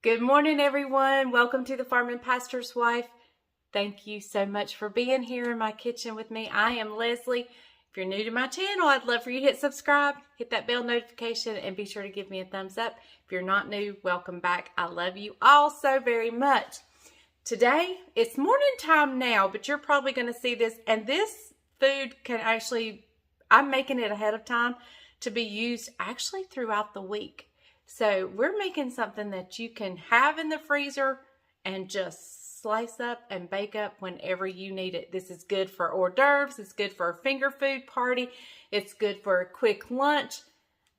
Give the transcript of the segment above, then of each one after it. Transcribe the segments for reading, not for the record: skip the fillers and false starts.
Good morning, everyone. Welcome to the Farm and Pastor's Wife. Thank you so much for being here in my kitchen with me. I am Leslie. If you're new to my channel, I'd love for you to hit subscribe, hit that bell notification, and be sure to give me a thumbs up. If you're not new, welcome back. I love you all so very much. Today, it's morning time now, but you're probably going to see this, and this food can actually, I'm making it ahead of time to be used actually throughout the week. So we're making something that you can have in the freezer and just slice up and bake up whenever you need it. This is good for hors d'oeuvres. It's good for a finger food party. It's good for a quick lunch.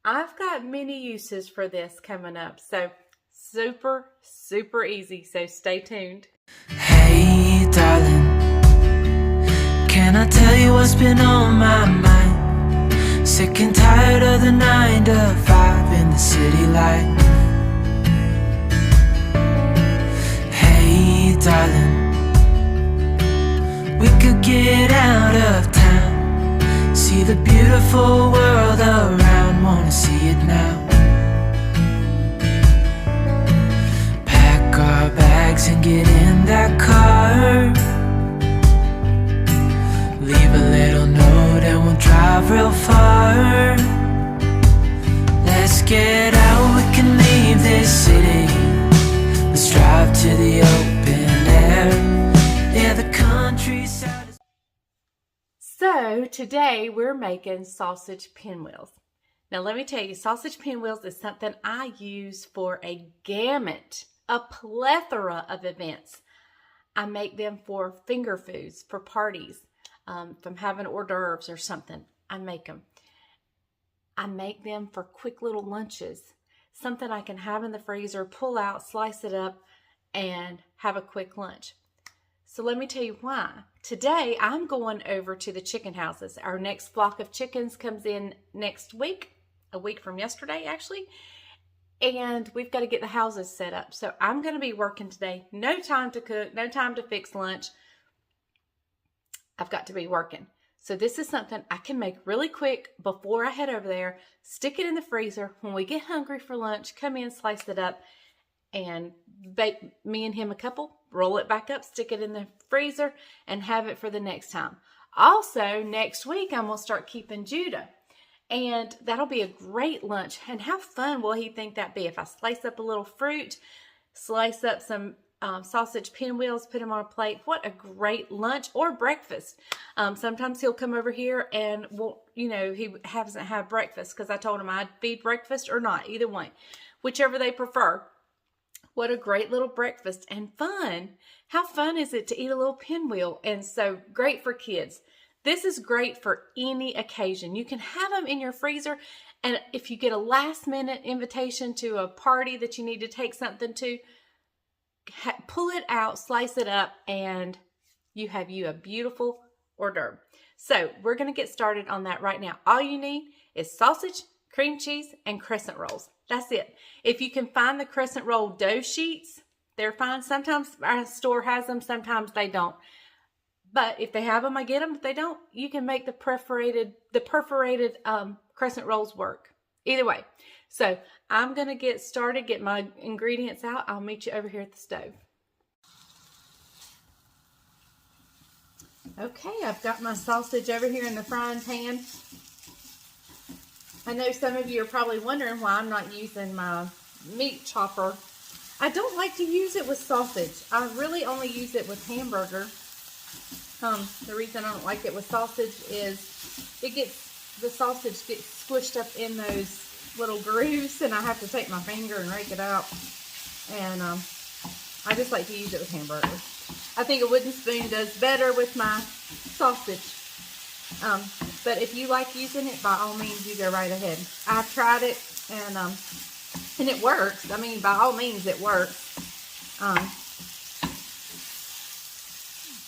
I've got many uses for this coming up. So super, super easy. So stay tuned. Hey darling, can I tell you what's been on my mind? Sick and tired of the 9 to 5 in the city life. Hey darling, we could get out of town, see the beautiful world around, wanna see it now. Pack our bags and get in that car, leave a little note and we'll drive real far. Let's get out, we can leave this city. Let's drive to the open air. Yeah, the countryside is... So today we're making sausage pinwheels. Now let me tell you, sausage pinwheels is something I use for a gamut, a plethora of events. I make them for finger foods, for parties. If I'm having hors d'oeuvres or something, I make them. I make them for quick little lunches, something I can have in the freezer, pull out, slice it up, and have a quick lunch. So let me tell you why. Today, I'm going over to the chicken houses. Our next flock of chickens comes in next week, a week from yesterday, actually. And we've got to get the houses set up. So I'm going to be working today. No time to cook, no time to fix lunch. I've got to be working. So this is something I can make really quick before I head over there, stick it in the freezer. When we get hungry for lunch, come in, slice it up, and bake me and him a couple, roll it back up, stick it in the freezer, and have it for the next time. Also, next week, I'm going to start keeping Judah. And that'll be a great lunch. And how fun will he think that'd be if I slice up a little fruit, slice up some sausage pinwheels, put them on a plate. What a great lunch or breakfast. Sometimes he'll come over here and, well, you know, he hasn't had breakfast because I told him I'd feed breakfast or not, either one, whichever they prefer. What a great little breakfast and fun. How fun is it to eat a little pinwheel? And so great for kids. This is great for any occasion. You can have them in your freezer, and if you get a last minute invitation to a party that you need to take something to, pull it out, slice it up, and you have a beautiful hors d'oeuvre. So we're going to get started on that right now. All you need is sausage, cream cheese, and crescent rolls. That's it. If you can find the crescent roll dough sheets, they're fine. Sometimes our store has them, sometimes they don't. But if they have them, I get them. If they don't, you can make the perforated crescent rolls work. Either way. So I'm going to get started, get my ingredients out. I'll meet you over here at the stove. Okay, I've got my sausage over here in the frying pan. I know some of you are probably wondering why I'm not using my meat chopper. I don't like to use it with sausage. I really only use it with hamburger. The reason I don't like it with sausage is the sausage gets squished up in those little grooves, and I have to take my finger and rake it out. And I just like to use it with hamburgers. I think a wooden spoon does better with my sausage. But if you like using it, by all means, you go right ahead. I've tried it, and it works. I mean, by all means, it works.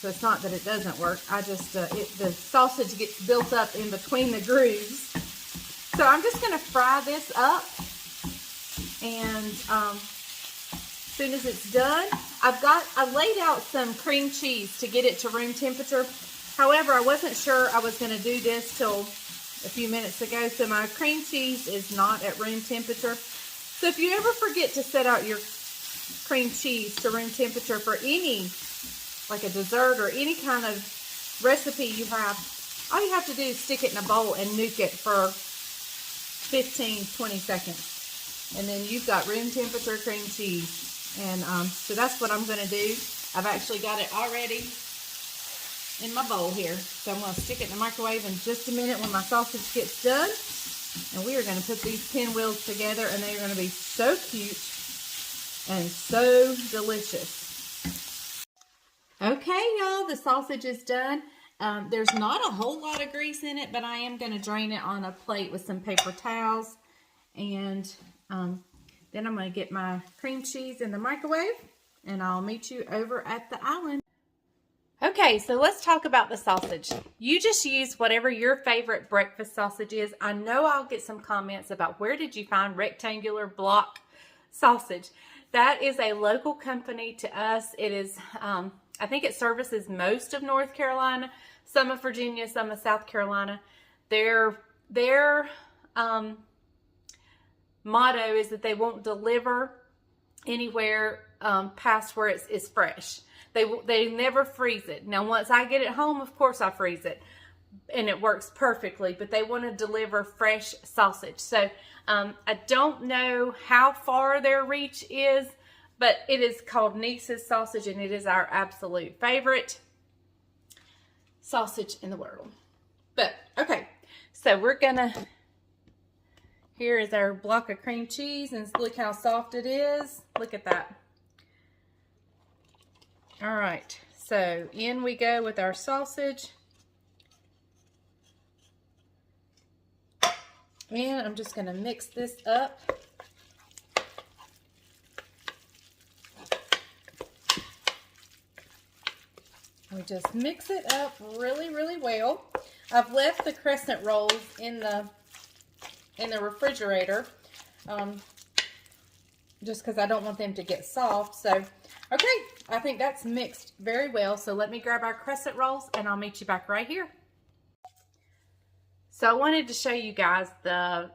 So it's not that it doesn't work. I just, the sausage gets built up in between the grooves. So I'm just going to fry this up, and as soon as it's done, I laid out some cream cheese to get it to room temperature. However, I wasn't sure I was going to do this till a few minutes ago, so my cream cheese is not at room temperature. So if you ever forget to set out your cream cheese to room temperature for any, like a dessert or any kind of recipe you have, all you have to do is stick it in a bowl and nuke it for 15-20 seconds. And then you've got room temperature cream cheese. And so that's what I'm going to do. I've actually got it already in my bowl here. So I'm going to stick it in the microwave in just a minute when my sausage gets done. And we are going to put these pinwheels together, and they are going to be so cute and so delicious. Okay, y'all, the sausage is done. There's not a whole lot of grease in it, but I am going to drain it on a plate with some paper towels. And then I'm going to get my cream cheese in the microwave, and I'll meet you over at the island. Okay, so let's talk about the sausage. You just use whatever your favorite breakfast sausage is. I know I'll get some comments about where did you find rectangular block sausage. That is a local company to us. It is, I think it services most of North Carolina, some of Virginia, some of South Carolina. Their motto is that they won't deliver anywhere past where it's fresh. They never freeze it. Now, once I get it home, of course I freeze it, and it works perfectly, but they want to deliver fresh sausage. So I don't know how far their reach is, but it is called Niece's Sausage, and it is our absolute favorite sausage in the world. But, okay, so we're going to, here is our block of cream cheese, and look how soft it is. Look at that. All right, so in we go with our sausage. And I'm just going to mix this up. We just mix it up really, really well. I've left the crescent rolls in the refrigerator just because I don't want them to get soft. So, okay, I think that's mixed very well. So let me grab our crescent rolls and I'll meet you back right here. So I wanted to show you guys the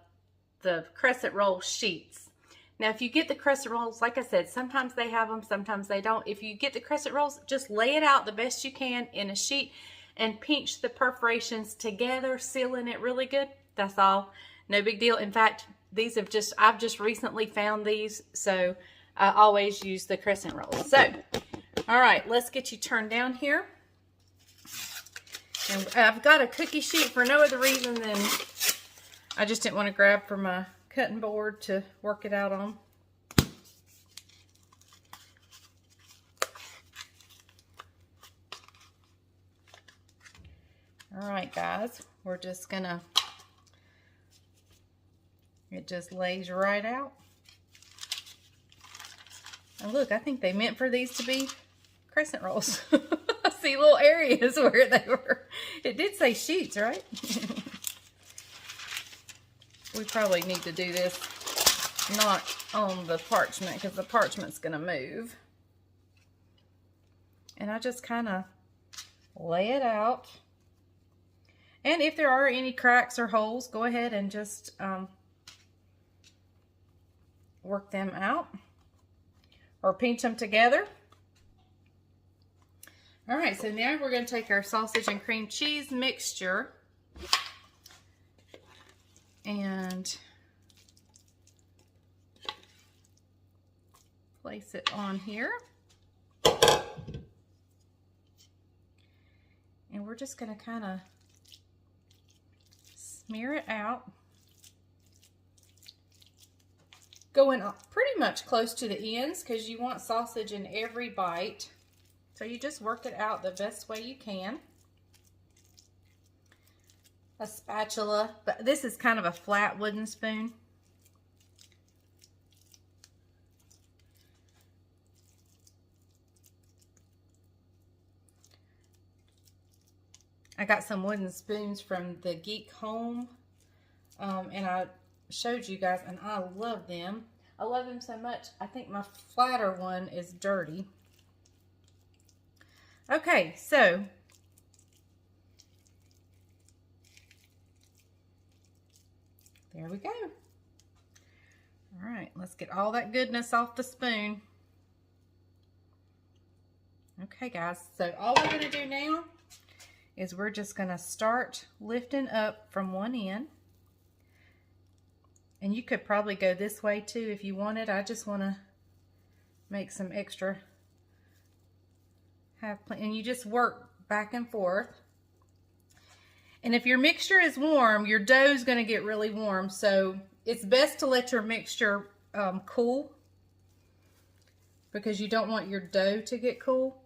crescent roll sheets. Now, if you get the crescent rolls, like I said, sometimes they have them, sometimes they don't. If you get the crescent rolls, just lay it out the best you can in a sheet and pinch the perforations together, sealing it really good. That's all. No big deal. In fact, I've just recently found these, so I always use the crescent rolls. So, all right, let's get you turned down here. And I've got a cookie sheet for no other reason than I just didn't want to grab for my cutting board to work it out on. All right, guys, we're just gonna, it just lays right out. And look, I think they meant for these to be crescent rolls. I see little areas where they were. It did say sheets, right? We probably need to do this not on the parchment because the parchment's going to move. And I just kind of lay it out. And if there are any cracks or holes, go ahead and just work them out or pinch them together. All right, so now we're going to take our sausage and cream cheese mixture and place it on here. And we're just going to kind of smear it out, going pretty much close to the ends because you want sausage in every bite. So you just work it out the best way you can. A spatula, but this is kind of a flat wooden spoon. I got some wooden spoons from the Geek Home, and I showed you guys, and I love them. I love them so much. I think my flatter one is dirty. Okay, so there we go. All right, let's get all that goodness off the spoon. Okay guys, so all we're going to do now is we're just going to start lifting up from one end. And you could probably go this way too if you wanted. I just want to make some extra and you just work back and forth. And if your mixture is warm, your dough is going to get really warm. So it's best to let your mixture cool, because you don't want your dough to get cool.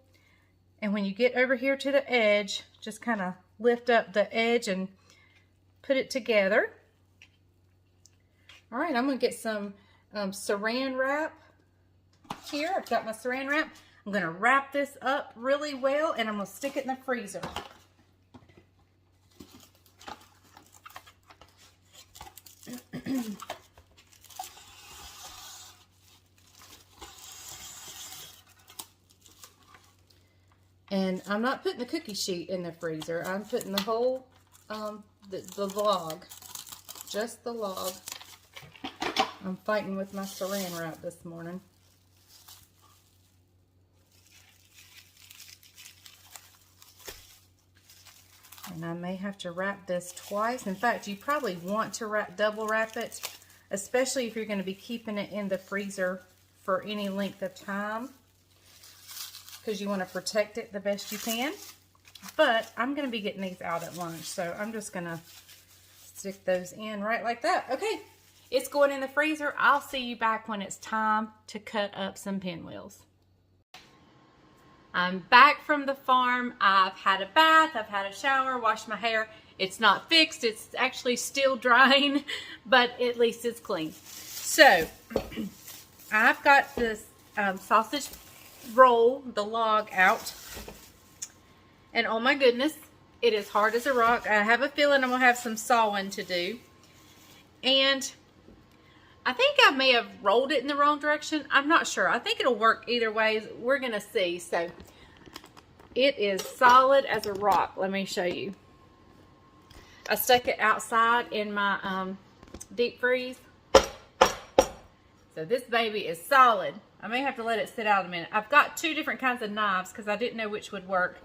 And when you get over here to the edge, just kind of lift up the edge and put it together. All right, I'm going to get some saran wrap here. I've got my saran wrap. I'm going to wrap this up really well, and I'm going to stick it in the freezer. And I'm not putting the cookie sheet in the freezer. I'm putting the whole, the log, just the log. I'm fighting with my saran wrap this morning. And I may have to wrap this twice. In fact, you probably want to double wrap it, especially if you're going to be keeping it in the freezer for any length of time, because you want to protect it the best you can. But I'm going to be getting these out at lunch, so I'm just going to stick those in right like that. Okay, it's going in the freezer. I'll see you back when it's time to cut up some pinwheels. I'm back from the farm. I've had a bath, I've had a shower, washed my hair. It's not fixed, it's actually still drying, but at least it's clean. So, I've got this sausage roll, the log out. And oh my goodness, it is hard as a rock. I have a feeling I'm going to have some sawing to do. And I think I may have rolled it in the wrong direction. I'm not sure. I think it'll work either way. We're going to see. So it is solid as a rock. Let me show you. I stuck it outside in my deep freeze. So this baby is solid. I may have to let it sit out a minute. I've got two different kinds of knives because I didn't know which would work.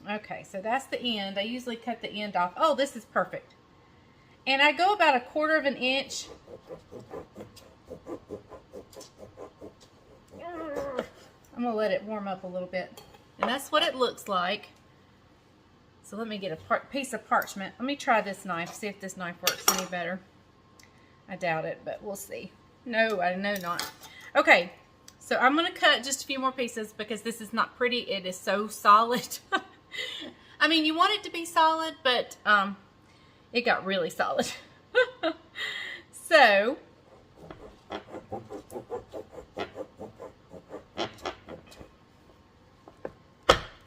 Okay, so that's the end. I usually cut the end off. Oh, this is perfect. And I go about 1/4 of an inch. I'm going to let it warm up a little bit. And that's what it looks like. So let me get a piece of parchment. Let me try this knife, see if this knife works any better. I doubt it, but we'll see. No, I know not. Okay, so I'm going to cut just a few more pieces because this is not pretty. It is so solid. I mean, you want it to be solid, but it got really solid. So,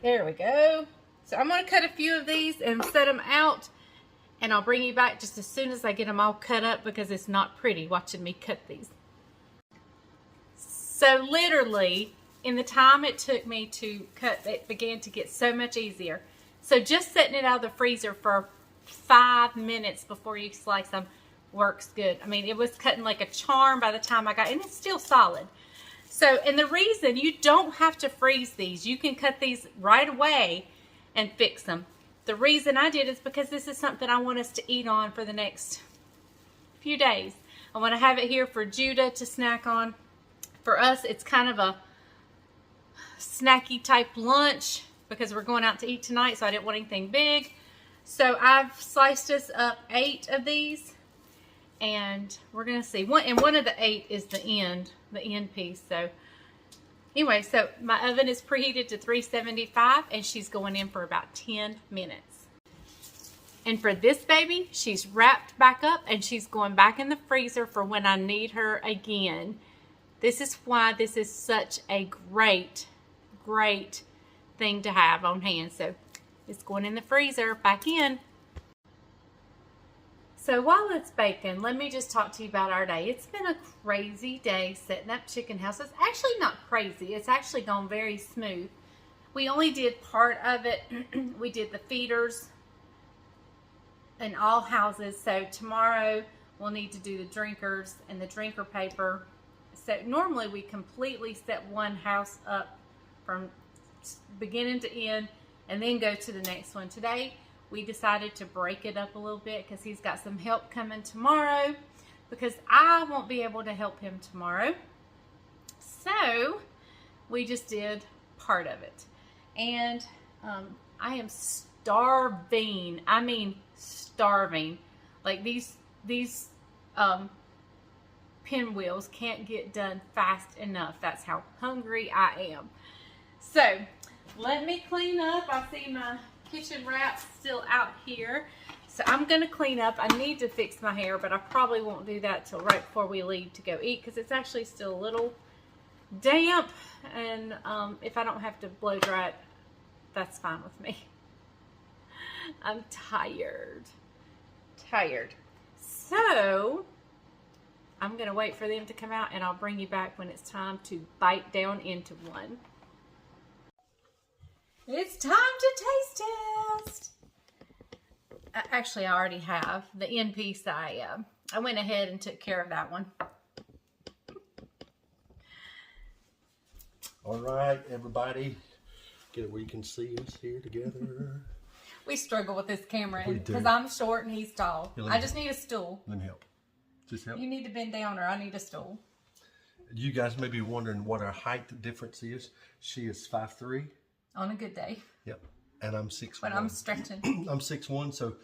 there we go. So I'm going to cut a few of these and set them out, and I'll bring you back just as soon as I get them all cut up because it's not pretty watching me cut these. So literally, in the time it took me to cut, it began to get so much easier. So just setting it out of the freezer for 5 minutes before you slice them works good. I mean, it was cutting like a charm by the time I got, and it's still solid. So, and the reason you don't have to freeze these, you can cut these right away and fix them. The reason I did is because this is something I want us to eat on for the next few days. I want to have it here for Judah to snack on. For us, it's kind of a snacky type lunch because we're going out to eat tonight, so I didn't want anything big. So I've sliced us up 8 of these, and we're going to see. One of the 8 is the end piece. So anyway, so my oven is preheated to 375, and she's going in for about 10 minutes. And for this baby, she's wrapped back up, and she's going back in the freezer for when I need her again. This is why this is such a great, great thing to have on hand. So it's going in the freezer, back in. So while it's baking, let me just talk to you about our day. It's been a crazy day setting up chicken houses. Actually not crazy. It's actually gone very smooth. We only did part of it. We did the feeders in all houses. So tomorrow we'll need to do the drinkers and the drinker paper. So normally we completely set one house up from beginning to end and then go to the next one. Today we decided to break it up a little bit because he's got some help coming tomorrow, because I won't be able to help him tomorrow. So we just did part of it. And I am starving. I mean starving. Like these pinwheels can't get done fast enough. That's how hungry I am. So let me clean up. I see my kitchen wrap still out here. So I'm gonna clean up. I need to fix my hair, but I probably won't do that till right before we leave to go eat, because it's actually still a little damp, and if I don't have to blow dry it, that's fine with me. I'm tired. So I'm gonna wait for them to come out, and I'll bring you back when it's time to bite down into one. It's time to taste test. Actually, I already have the end piece. I went ahead and took care of that one. All right, everybody, get it where you can see us here together. We struggle with this camera We do. because I'm short and he's tall. Yeah, let I me- just need a stool. Let me help. Just help. You need to bend down, or I need a stool. You guys may be wondering what our height difference is. She is 5'3". On a good day, Yep. And I'm 6'1". when I'm stretching. I'm 6'1", so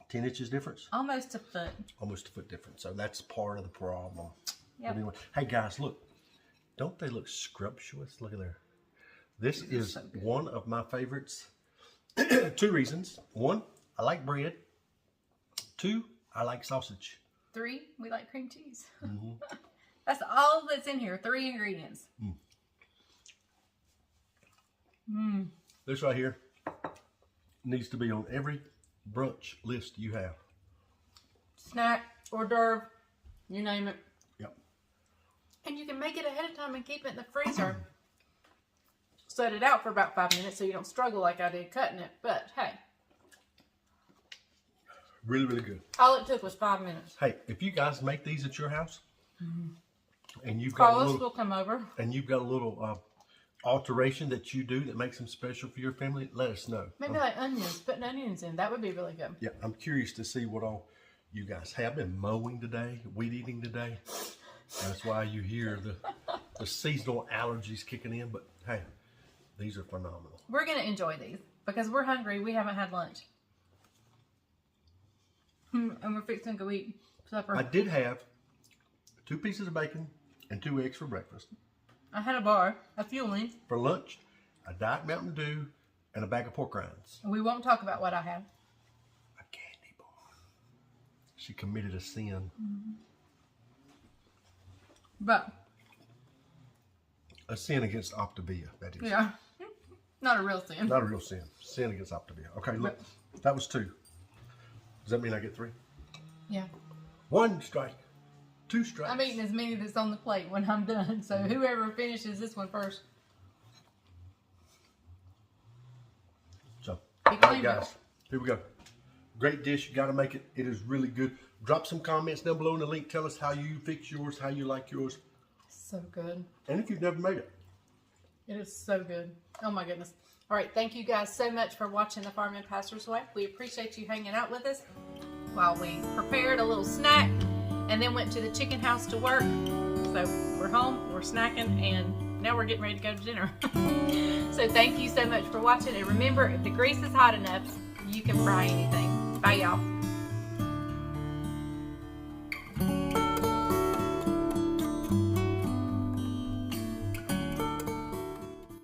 10 inches difference. Almost a foot. Almost a foot difference. So that's part of the problem. Yep. But anyway, hey guys, look. Don't they look scrumptious? Look at there. This is so good. one of my favorites. 2 reasons. 1, I like bread. 2, I like sausage. 3, we like cream cheese. Mm-hmm. That's all that's in here. 3 ingredients. This right here needs to be on every brunch list you have. Snack, hors d'oeuvre, you name it. Yep. And you can make it ahead of time and keep it in the freezer. Set it out for about 5 minutes so you don't struggle like I did cutting it. But hey, Really, really good. all it took was 5 minutes. Hey, if you guys make these at your house, and you've got Carlos will come over. a little alteration that you do that makes them special for your family, let us know. Maybe like onions, putting onions in. That would be really good. Yeah, I'm curious to see what all you guys have. Been mowing today, weed eating today. That's why you hear the seasonal allergies kicking in. But hey, these are phenomenal. We're going to enjoy these because we're hungry. We haven't had lunch. And we're fixing to go eat supper. I did have 2 pieces of bacon and 2 eggs for breakfast. I had a bar, a fueling. For lunch, a Diet Mountain Dew and a bag of pork rinds. We won't talk about what I had. A candy bar. She committed a sin. But, A sin against Optavia, that is. yeah, not a real sin. Not a real sin. Sin against Optavia. Okay, look. That was 2. Does that mean I get 3? Yeah. 1 strike. 2 strikes. I'm eating as many that's on the plate when I'm done. So whoever finishes this one first. So, Be all right, clean, guys. Here we go. Great dish. You got to make it. It is really good. Drop some comments down below in the link. Tell us how you fix yours, how you like yours. So good. And if you've never made it. It is so good. Oh my goodness. All right. Thank you guys so much for watching The Farm and Pastor's Wife. We appreciate you hanging out with us while we prepared a little snack and then went to the chicken house to work. So we're home, we're snacking, and now we're getting ready to go to dinner. So thank you so much for watching. And remember, if the grease is hot enough, you can fry anything. Bye, y'all.